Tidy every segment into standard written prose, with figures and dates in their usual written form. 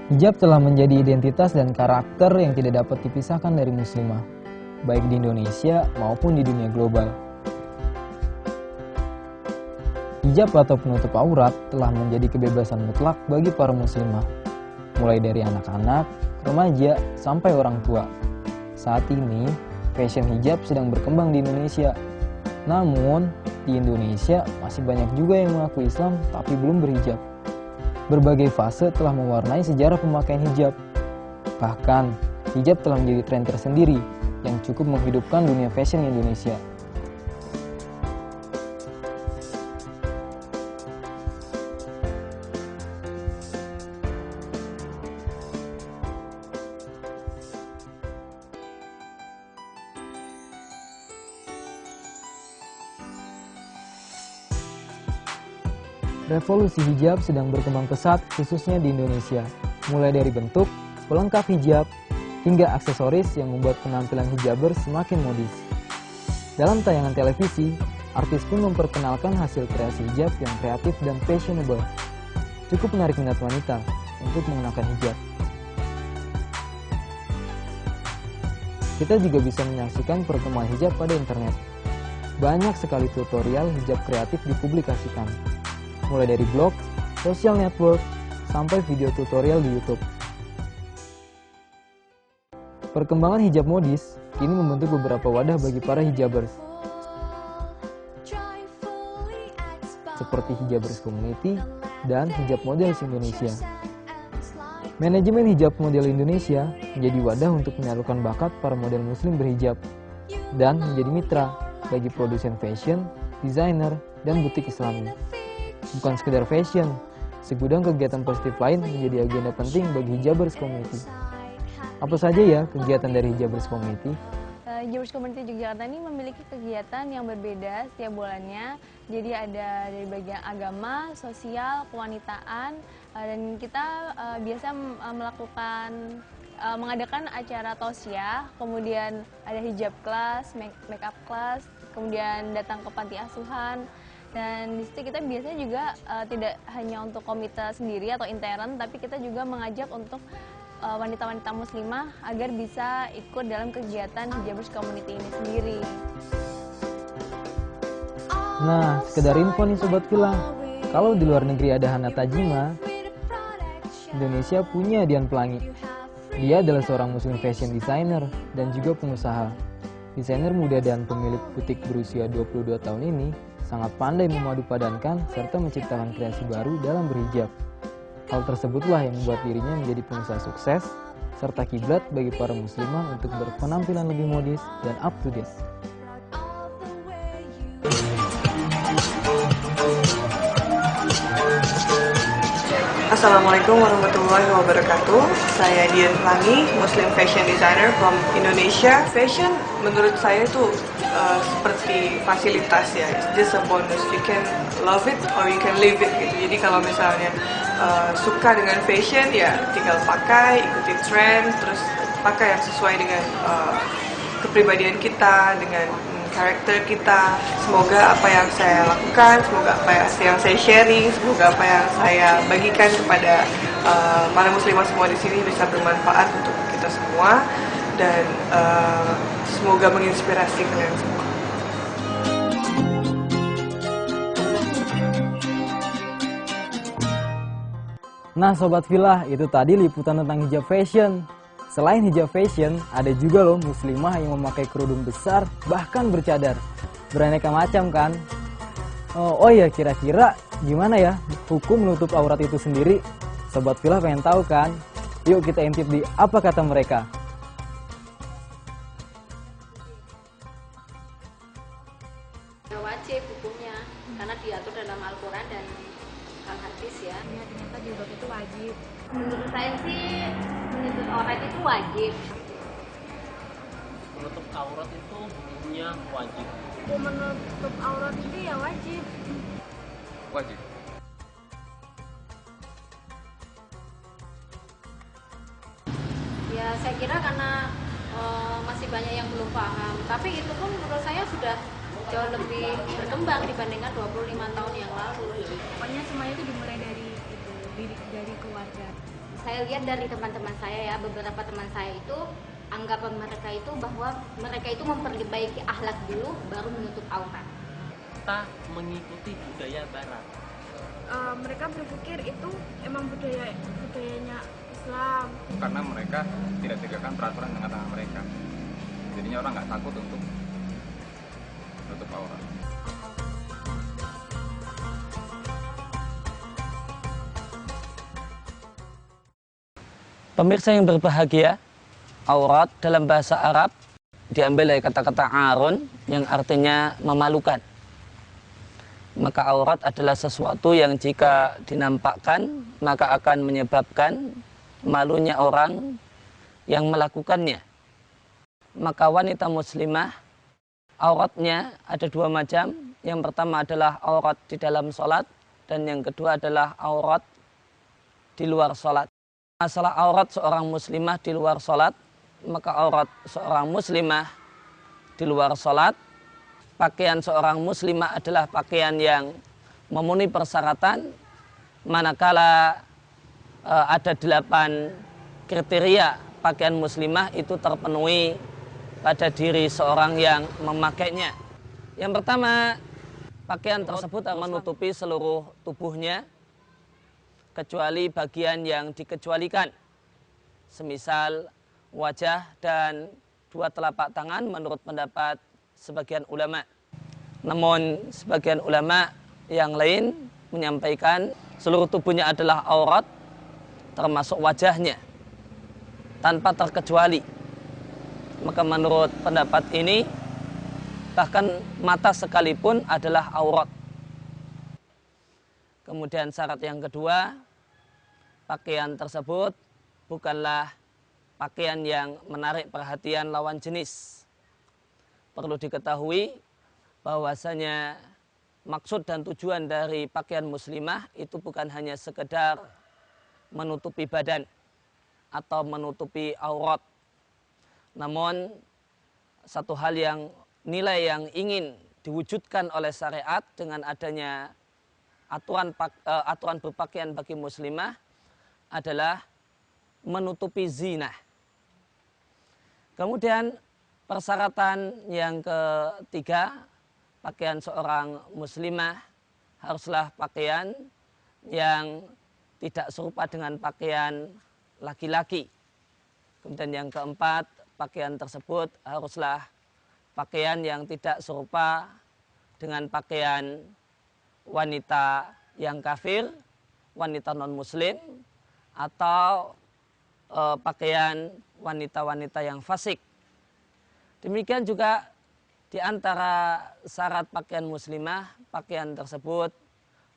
Hijab telah menjadi identitas dan karakter yang tidak dapat dipisahkan dari muslimah, baik di Indonesia maupun di dunia global. Hijab atau penutup aurat telah menjadi kebebasan mutlak bagi para muslimah, mulai dari anak-anak, remaja, sampai orang tua. Saat ini, fashion hijab sedang berkembang di Indonesia. Namun, di Indonesia masih banyak juga yang mengaku Islam tapi belum berhijab. Berbagai fase telah mewarnai sejarah pemakaian hijab. Bahkan, hijab telah menjadi tren tersendiri yang cukup menghidupkan dunia fashion Indonesia. Revolusi hijab sedang berkembang pesat khususnya di Indonesia, mulai dari bentuk, pelengkap hijab, hingga aksesoris yang membuat penampilan hijabers semakin modis. Dalam tayangan televisi, artis pun memperkenalkan hasil kreasi hijab yang kreatif dan fashionable. Cukup menarik minat wanita untuk mengenakan hijab. Kita juga bisa menyaksikan perkembangan hijab pada internet. Banyak sekali tutorial hijab kreatif dipublikasikan, mulai dari blog, social network, sampai video tutorial di YouTube. Perkembangan hijab modis kini membentuk beberapa wadah bagi para hijabers, seperti Hijabers Community dan Hijab Models Indonesia. Manajemen Hijab Model Indonesia menjadi wadah untuk menyalurkan bakat para model muslim berhijab dan menjadi mitra bagi produsen fashion, desainer, dan butik Islami. Bukan sekedar fashion, segudang kegiatan positif lain menjadi agenda penting bagi Hijabers Community. Apa saja ya kegiatan dari Hijabers Community? Hijabers Community Yogyakarta ini memiliki kegiatan yang berbeda setiap bulannya. Jadi ada dari bagian agama, sosial, kewanitaan, dan kita biasa mengadakan acara tausiah, kemudian ada hijab class, make up class, kemudian datang ke panti asuhan. Dan di situ kita biasanya juga tidak hanya untuk komite sendiri atau intern, tapi kita juga mengajak untuk wanita-wanita muslimah agar bisa ikut dalam kegiatan Hijabers Community ini sendiri. Nah, sekedar info nih Sobat Villa, kalau di luar negeri ada Hana Tajima, Indonesia punya Dian Pelangi. Dia adalah seorang muslim fashion designer dan juga pengusaha. Desainer muda dan pemilik butik berusia 22 tahun ini sangat pandai memadupadankan serta menciptakan kreasi baru dalam berhijab. Hal tersebutlah yang membuat dirinya menjadi pengusaha sukses serta kiblat bagi para muslimah untuk berpenampilan lebih modis dan up to date. Assalamualaikum warahmatullahi wabarakatuh. Saya Dian Pelangi, Muslim Fashion Designer from Indonesia. Fashion menurut saya itu seperti fasilitas ya, it's just a bonus. You can love it or you can live it gitu. Jadi kalau misalnya suka dengan fashion ya tinggal pakai, ikuti tren, terus pakai yang sesuai dengan kepribadian kita, dengan karakter kita. Semoga apa yang saya lakukan, semoga apa yang saya sharing, semoga apa yang saya bagikan kepada para muslimah semua di sini bisa bermanfaat untuk kita semua dan semoga menginspirasi kalian semua. Nah Sobat Villa, itu tadi liputan tentang hijab fashion. Selain hijab fashion, ada juga loh muslimah yang memakai kerudung besar, bahkan bercadar. Beraneka macam kan? Oh ya, kira-kira gimana ya hukum menutup aurat itu sendiri? Sobat Villa pengen tahu kan? Yuk kita intip di Apa Kata Mereka. Wajib hukumnya, karena diatur dalam Al-Quran dan Al-Hadis ya. Ternyata jilbab itu wajib. Menurut saya sih menutup aurat itu wajib. Menutup aurat itu hukumnya wajib. Menutup aurat itu ya wajib. Wajib. Ya saya kira karena masih banyak yang belum paham. Tapi itu pun menurut saya sudah jauh lebih berkembang dibandingkan 25 tahun yang lalu. Pokoknya semuanya itu dimulai dari itu, dari keluarga. saya lihat dari teman-teman saya ya, beberapa teman saya itu anggapan mereka itu bahwa mereka itu memperbaiki akhlak dulu baru menutup aurat. Kita mengikuti budaya barat. Mereka berpikir itu emang budayanya Islam. Karena mereka tidak tegakkan peraturan dengan tangan mereka. Jadinya orang nggak takut untuk menutup aurat. Pemirsa yang berbahagia, aurat dalam bahasa Arab diambil dari kata-kata arun yang artinya memalukan. Maka aurat adalah sesuatu yang jika dinampakkan maka akan menyebabkan malunya orang yang melakukannya. Maka wanita muslimah auratnya ada dua macam. Yang pertama adalah aurat di dalam sholat dan yang kedua adalah aurat di luar sholat. Masalah aurat seorang muslimah di luar sholat, maka aurat seorang muslimah di luar sholat, pakaian seorang muslimah adalah pakaian yang memenuhi persyaratan, manakala ada 8 kriteria pakaian muslimah itu terpenuhi pada diri seorang yang memakainya. Yang pertama, pakaian tersebut menutupi seluruh tubuhnya, kecuali bagian yang dikecualikan, semisal wajah dan 2 telapak tangan menurut pendapat sebagian ulama. Namun sebagian ulama yang lain menyampaikan seluruh tubuhnya adalah aurat, termasuk wajahnya, tanpa terkecuali. Maka menurut pendapat ini, bahkan mata sekalipun adalah aurat. Kemudian syarat yang kedua, pakaian tersebut bukanlah pakaian yang menarik perhatian lawan jenis. Perlu diketahui bahwasanya maksud dan tujuan dari pakaian muslimah itu bukan hanya sekedar menutupi badan atau menutupi aurat. Namun satu hal yang nilai yang ingin diwujudkan oleh syariat dengan adanya aturan berpakaian bagi muslimah adalah menutupi zina. Kemudian persyaratan yang ketiga, pakaian seorang muslimah haruslah pakaian yang tidak serupa dengan pakaian laki-laki. Kemudian yang keempat, pakaian tersebut haruslah pakaian yang tidak serupa dengan pakaian wanita yang kafir, wanita non-muslim, atau pakaian wanita-wanita yang fasik. Demikian juga di antara syarat pakaian muslimah, pakaian tersebut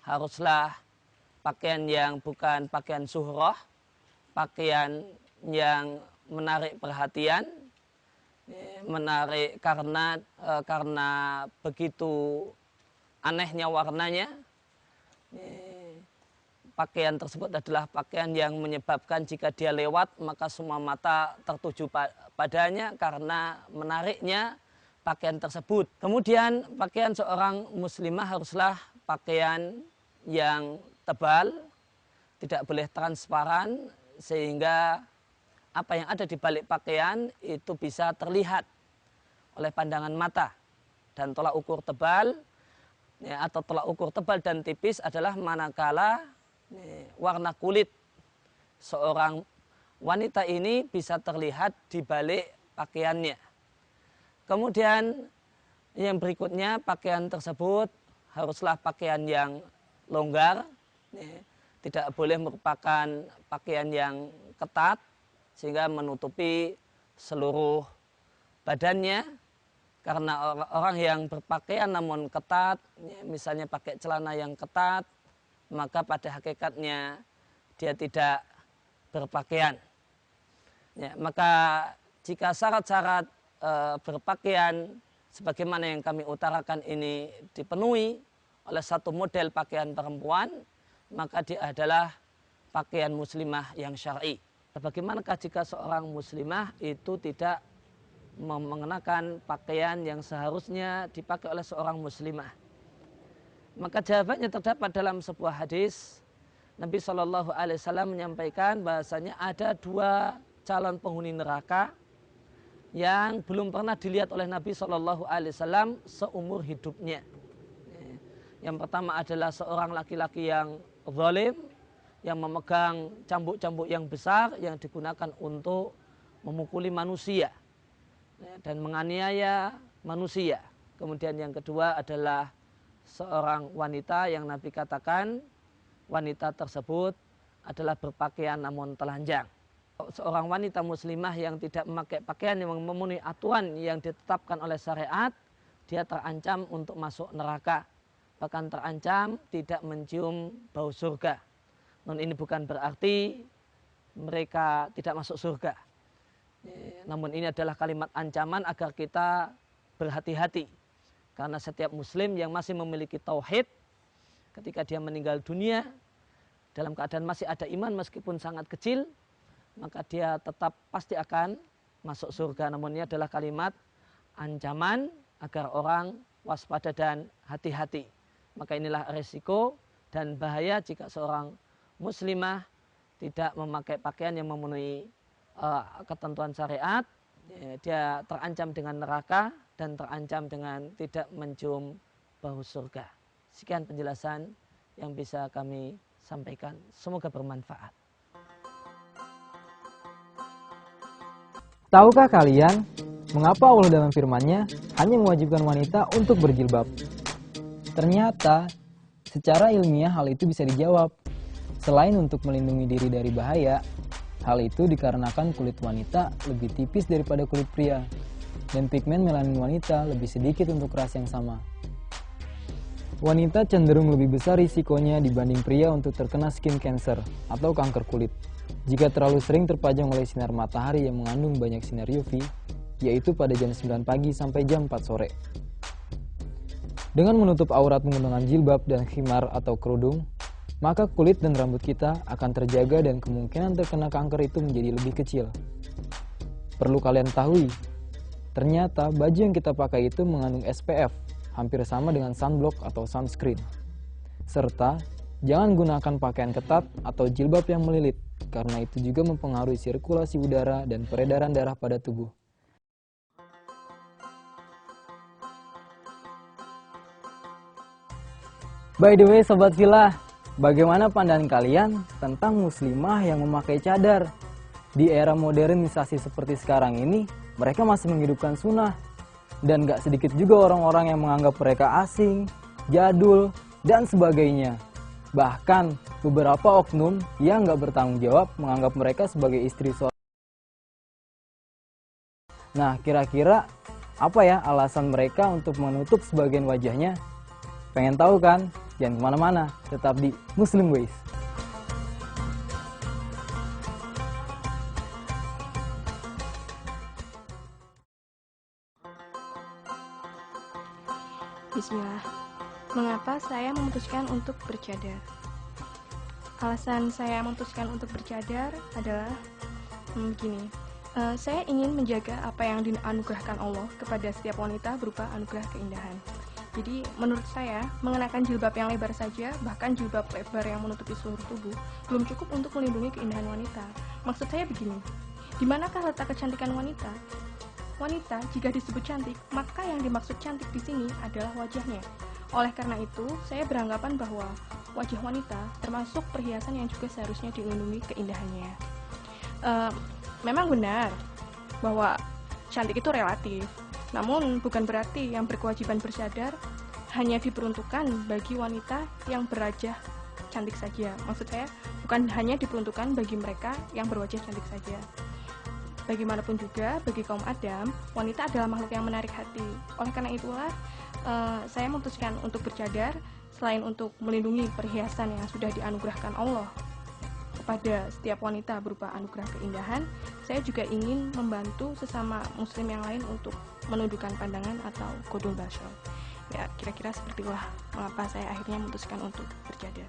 haruslah pakaian yang bukan pakaian suhroh, pakaian yang menarik perhatian, menarik karena begitu anehnya warnanya. Pakaian tersebut adalah pakaian yang menyebabkan jika dia lewat maka semua mata tertuju padanya karena menariknya pakaian tersebut. Kemudian pakaian seorang muslimah haruslah pakaian yang tebal, tidak boleh transparan sehingga apa yang ada di balik pakaian itu bisa terlihat oleh pandangan mata. Dan tolak ukur tebal atau tolak ukur tebal dan tipis adalah manakala warna kulit seorang wanita ini bisa terlihat di balik pakaiannya. Kemudian yang berikutnya, pakaian tersebut haruslah pakaian yang longgar, tidak boleh merupakan pakaian yang ketat sehingga menutupi seluruh badannya. Karena orang yang berpakaian namun ketat, misalnya pakai celana yang ketat, maka pada hakikatnya dia tidak berpakaian. Maka jika syarat-syarat berpakaian sebagaimana yang kami utarakan ini dipenuhi oleh satu model pakaian perempuan, maka dia adalah pakaian muslimah yang syar'i. Bagaimanakah jika seorang muslimah itu tidak mengenakan pakaian yang seharusnya dipakai oleh seorang muslimah? Maka jawabannya terdapat dalam sebuah hadis Nabi SAW menyampaikan bahasanya ada 2 calon penghuni neraka yang belum pernah dilihat oleh Nabi SAW seumur hidupnya. Yang pertama adalah seorang laki-laki yang zalim, yang memegang cambuk-cambuk yang besar yang digunakan untuk memukuli manusia dan menganiaya manusia. Kemudian yang kedua adalah seorang wanita yang Nabi katakan wanita tersebut adalah berpakaian namun telanjang. Seorang wanita muslimah yang tidak memakai pakaian yang memenuhi aturan yang ditetapkan oleh syariat, dia terancam untuk masuk neraka. Bahkan terancam tidak mencium bau surga. Namun ini bukan berarti mereka tidak masuk surga. Namun ini adalah kalimat ancaman agar kita berhati-hati. Karena setiap muslim yang masih memiliki tauhid, ketika dia meninggal dunia, dalam keadaan masih ada iman meskipun sangat kecil, maka dia tetap pasti akan masuk surga. Namun ini adalah kalimat ancaman agar orang waspada dan hati-hati. Maka inilah resiko dan bahaya jika seorang muslimah tidak memakai pakaian yang memenuhi ketentuan syariat. Dia terancam dengan neraka dan terancam dengan tidak mencium bau surga. Sekian penjelasan yang bisa kami sampaikan. Semoga bermanfaat. Tahukah kalian mengapa Allah dalam firman-Nya hanya mewajibkan wanita untuk berjilbab? Ternyata secara ilmiah hal itu bisa dijawab. Selain untuk melindungi diri dari bahaya, hal itu dikarenakan kulit wanita lebih tipis daripada kulit pria, dan pigmen melanin wanita lebih sedikit untuk ras yang sama. Wanita cenderung lebih besar risikonya dibanding pria untuk terkena skin cancer atau kanker kulit jika terlalu sering terpajang oleh sinar matahari yang mengandung banyak sinar UV, yaitu pada jam 9 pagi sampai jam 4 sore. Dengan menutup aurat menggunakan jilbab dan khimar atau kerudung, maka kulit dan rambut kita akan terjaga dan kemungkinan terkena kanker itu menjadi lebih kecil. Perlu kalian ketahui, ternyata baju yang kita pakai itu mengandung SPF, hampir sama dengan sunblock atau sunscreen. Serta, jangan gunakan pakaian ketat atau jilbab yang melilit, karena itu juga mempengaruhi sirkulasi udara dan peredaran darah pada tubuh. By the way Sobat Villa, bagaimana pandangan kalian tentang muslimah yang memakai cadar? Di era modernisasi seperti sekarang ini, mereka masih menghidupkan sunnah. Dan gak sedikit juga orang-orang yang menganggap mereka asing, jadul, dan sebagainya. Bahkan beberapa oknum yang gak bertanggung jawab menganggap mereka sebagai istri suami. Nah, kira-kira apa ya alasan mereka untuk menutup sebagian wajahnya? Pengen tahu kan? Jangan kemana-mana, tetap di Muslim Ways. Bismillah. Mengapa saya memutuskan untuk bercadar? Alasan saya memutuskan untuk bercadar adalah begini. Saya ingin menjaga apa yang dianugerahkan Allah kepada setiap wanita berupa anugerah keindahan. Jadi menurut saya, mengenakan jilbab yang lebar saja, bahkan jilbab lebar yang menutupi seluruh tubuh, belum cukup untuk melindungi keindahan wanita. Maksud saya begini, di manakah letak kecantikan wanita? Wanita jika disebut cantik, maka yang dimaksud cantik di sini adalah wajahnya. Oleh karena itu, saya beranggapan bahwa wajah wanita termasuk perhiasan yang juga seharusnya dilindungi keindahannya. Memang benar bahwa cantik itu relatif. Namun bukan berarti yang berkewajiban bercadar hanya diperuntukkan bagi wanita yang berwajah cantik saja. Maksud saya bukan hanya diperuntukkan bagi mereka yang berwajah cantik saja. Bagaimanapun juga bagi kaum Adam, wanita adalah makhluk yang menarik hati. Oleh karena itulah saya memutuskan untuk bercadar selain untuk melindungi perhiasan yang sudah dianugerahkan Allah kepada setiap wanita berupa anugerah keindahan, saya juga ingin membantu sesama muslim yang lain untuk menundukkan pandangan atau qadul basar. Ya, kira-kira seperti itulah mengapa saya akhirnya memutuskan untuk bercadar.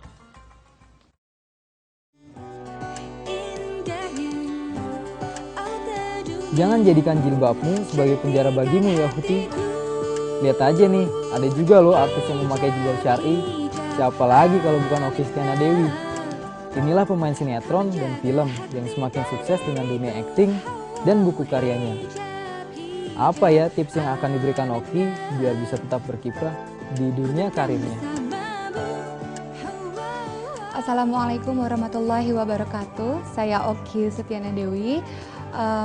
Jangan jadikan jilbabmu sebagai penjara bagimu ya Huti. Lihat aja nih, ada juga loh artis yang memakai jilbab syar'i. Siapa lagi kalau bukan Oki Setiana Dewi. Inilah pemain sinetron dan film yang semakin sukses dengan dunia akting dan buku karyanya. Apa ya tips yang akan diberikan Oki biar bisa tetap berkiprah di dunia karirnya? Assalamualaikum warahmatullahi wabarakatuh. Saya Oki Setiana Dewi.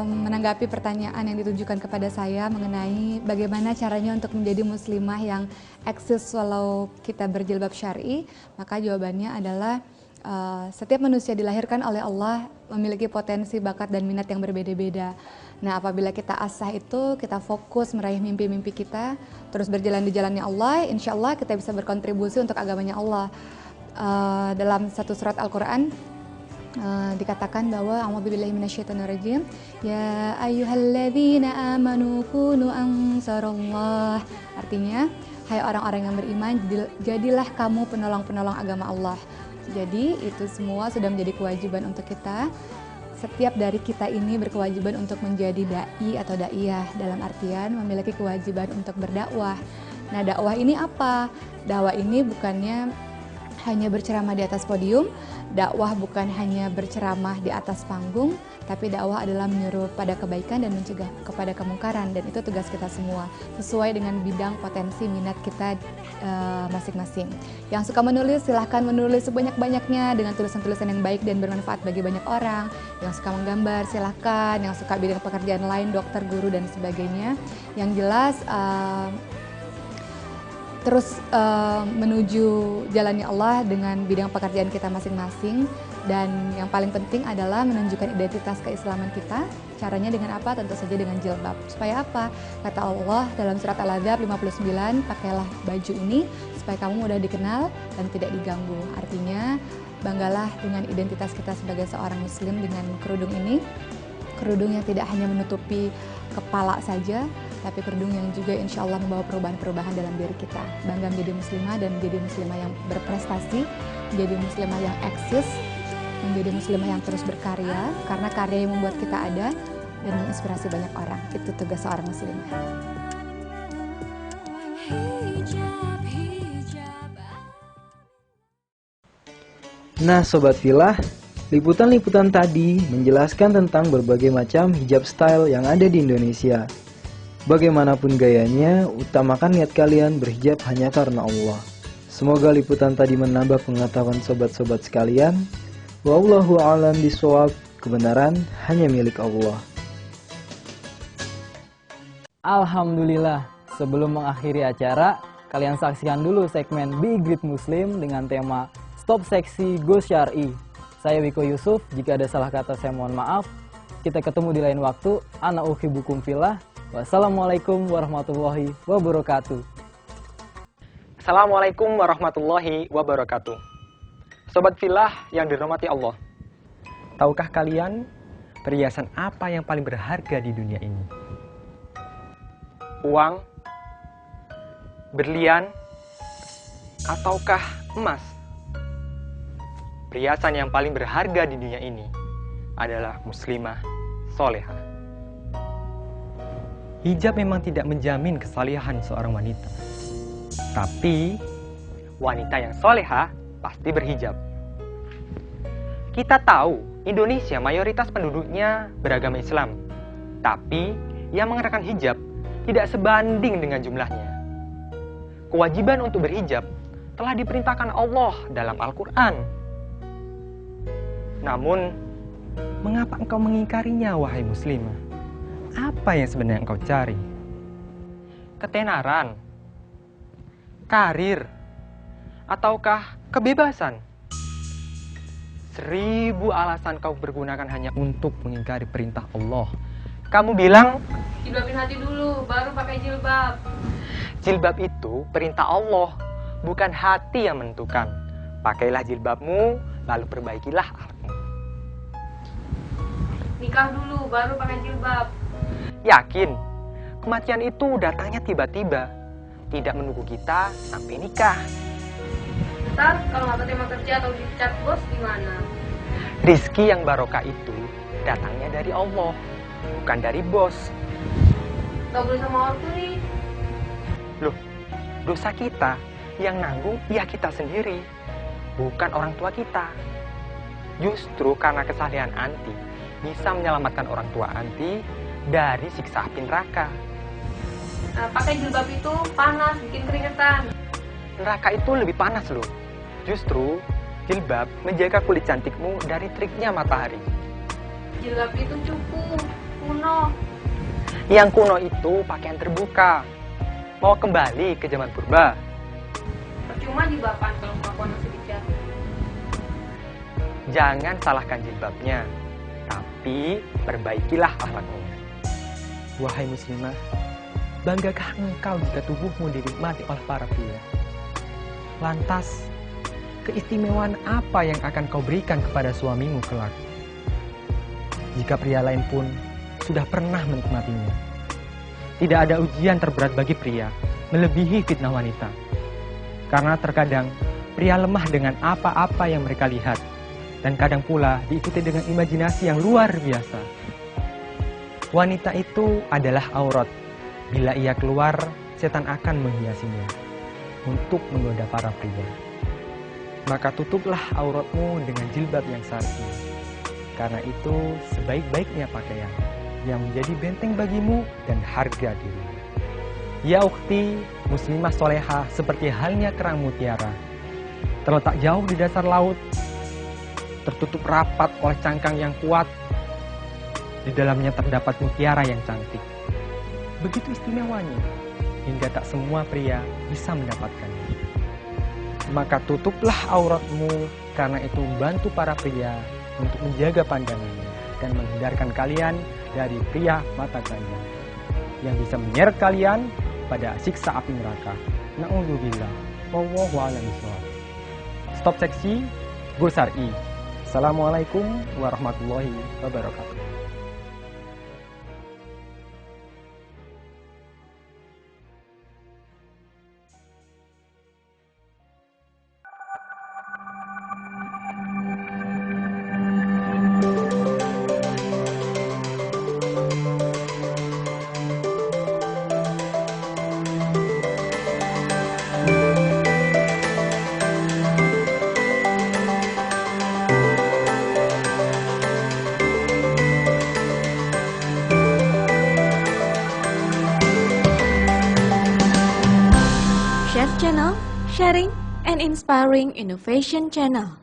Menanggapi pertanyaan yang ditujukan kepada saya mengenai bagaimana caranya untuk menjadi muslimah yang eksis walau kita berjilbab syar'i, maka jawabannya adalah setiap manusia dilahirkan oleh Allah memiliki potensi, bakat, dan minat yang berbeda-beda. Nah, apabila kita asah itu, kita fokus meraih mimpi-mimpi kita, terus berjalan di jalannya Allah, insya Allah kita bisa berkontribusi untuk agamanya Allah. Dalam satu surat Al-Quran, dikatakan bahwa a'udzubillahi minasyaitonirrajim, ya ayyuhalladzina amanu kunu ansarallah. Artinya, hai orang-orang yang beriman, jadilah kamu penolong-penolong agama Allah. Jadi itu semua sudah menjadi kewajiban untuk kita. Setiap dari kita ini berkewajiban untuk menjadi dai atau daiyah, dalam artian memiliki kewajiban untuk berdakwah. Nah, dakwah ini apa? Dakwah ini bukannya hanya berceramah di atas podium, dakwah bukan hanya berceramah di atas panggung, tapi dakwah adalah menyuruh pada kebaikan dan mencegah kepada kemungkaran, dan itu tugas kita semua, sesuai dengan bidang potensi minat kita masing-masing. Yang suka menulis, silahkan menulis sebanyak-banyaknya dengan tulisan-tulisan yang baik dan bermanfaat bagi banyak orang. Yang suka menggambar, silahkan. Yang suka bidang pekerjaan lain, dokter, guru, dan sebagainya. Yang jelas, terus menuju jalannya Allah dengan bidang pekerjaan kita masing-masing. Dan yang paling penting adalah menunjukkan identitas keislaman kita. Caranya dengan apa? Tentu saja dengan jilbab. Supaya apa? Kata Allah dalam surat Al-Ahzab 59, pakailah baju ini supaya kamu mudah dikenal dan tidak diganggu. Artinya, banggalah dengan identitas kita sebagai seorang muslim dengan kerudung ini. Kerudung yang tidak hanya menutupi kepala saja, tapi kerudung yang juga insya Allah membawa perubahan-perubahan dalam diri kita. Bangga menjadi muslimah dan menjadi muslimah yang berprestasi, menjadi muslimah yang eksis, menjadi muslimah yang terus berkarya, karena karya yang membuat kita ada dan menginspirasi banyak orang. Itu tugas seorang muslimah. Nah Sobat Filah, liputan-liputan tadi menjelaskan tentang berbagai macam hijab style yang ada di Indonesia. Bagaimanapun gayanya, utamakan niat kalian berhijab hanya karena Allah. Semoga liputan tadi menambah pengetahuan sobat-sobat sekalian. Wallahu a'lam bishawab, kebenaran hanya milik Allah. Alhamdulillah, sebelum mengakhiri acara, kalian saksikan dulu segmen Be Great Muslim dengan tema Stop Seksi Go Syar'i. Saya Wiko Yusuf, jika ada salah kata saya mohon maaf. Kita ketemu di lain waktu. Ana uhibbukum fillah. Wassalamualaikum warahmatullahi wabarakatuh. Assalamualaikum warahmatullahi wabarakatuh. Sobat Filah yang dirahmati Allah, tahukah kalian perhiasan apa yang paling berharga di dunia ini? Uang, berlian, ataukah emas? Perhiasan yang paling berharga di dunia ini adalah muslimah solehah. Hijab memang tidak menjamin kesalehan seorang wanita, tapi wanita yang solehah pasti berhijab. Kita tahu Indonesia mayoritas penduduknya beragama Islam, tapi yang mengenakan hijab tidak sebanding dengan jumlahnya. Kewajiban untuk berhijab telah diperintahkan Allah dalam Al-Quran. Namun, mengapa engkau mengingkarinya, wahai muslimah? Apa yang sebenarnya engkau cari? Ketenaran? Karir? Ataukah kebebasan? 1000 alasan kau pergunakan hanya untuk mengingkari perintah Allah. Kamu bilang, jilbabin hati dulu, baru pakai jilbab. Jilbab itu perintah Allah, bukan hati yang menentukan. Pakailah jilbabmu, lalu perbaikilah akhlakmu. Nikah dulu, baru pakai jilbab. Yakin, kematian itu datangnya tiba-tiba, tidak menunggu kita sampai nikah. Ntar kalau nggak terima kerja atau dipecat bos gimana? Rizki yang barokah itu datangnya dari Allah, bukan dari bos. Gak boleh sama ortu nih. Loh, dosa kita yang nanggung ya kita sendiri, bukan orang tua kita. Justru karena kesalehan Anti bisa menyelamatkan orang tua Anti dari siksa api neraka. Nah, pakai jilbab itu panas, bikin keringetan. Neraka itu lebih panas loh. Justru jilbab menjaga kulit cantikmu dari teriknya matahari. Jilbab itu cupu, kuno. Yang kuno itu pakaian terbuka. Mau kembali ke zaman purba? Percuma jilbaban kalau kelakuan masih dicet. Jangan salahkan jilbabnya, tapi perbaikilah akhlakmu. Wahai muslimah, banggakah engkau jika tubuhmu dinikmati oleh para pria? Lantas, keistimewaan apa yang akan kau berikan kepada suamimu kelak? Jika pria lain pun sudah pernah menikmatinya. Tidak ada ujian terberat bagi pria melebihi fitnah wanita. Karena terkadang pria lemah dengan apa-apa yang mereka lihat, dan kadang pula diikuti dengan imajinasi yang luar biasa. Wanita itu adalah aurat. Bila ia keluar, setan akan menghiasinya untuk menggoda para pria. Maka tutuplah auratmu dengan jilbab yang syar'i. Karena itu sebaik-baiknya pakaian yang menjadi benteng bagimu dan harga diri. Ya ukhti, muslimah solehah seperti halnya kerang mutiara. Terletak jauh di dasar laut, tertutup rapat oleh cangkang yang kuat. Di dalamnya terdapat mutiara yang cantik. Begitu istimewanya, hingga tak semua pria bisa mendapatkannya. Maka tutuplah auratmu, karena itu membantu para pria untuk menjaga pandangannya dan menghindarkan kalian dari pria mata ganda yang bisa menyeret kalian pada siksa api neraka. Na'udzubillah. Wallahu a'lam bishawab. Stop seksi, Gur Syar'i. Assalamualaikum warahmatullahi wabarakatuh. Chef Channel, sharing and inspiring innovation channel.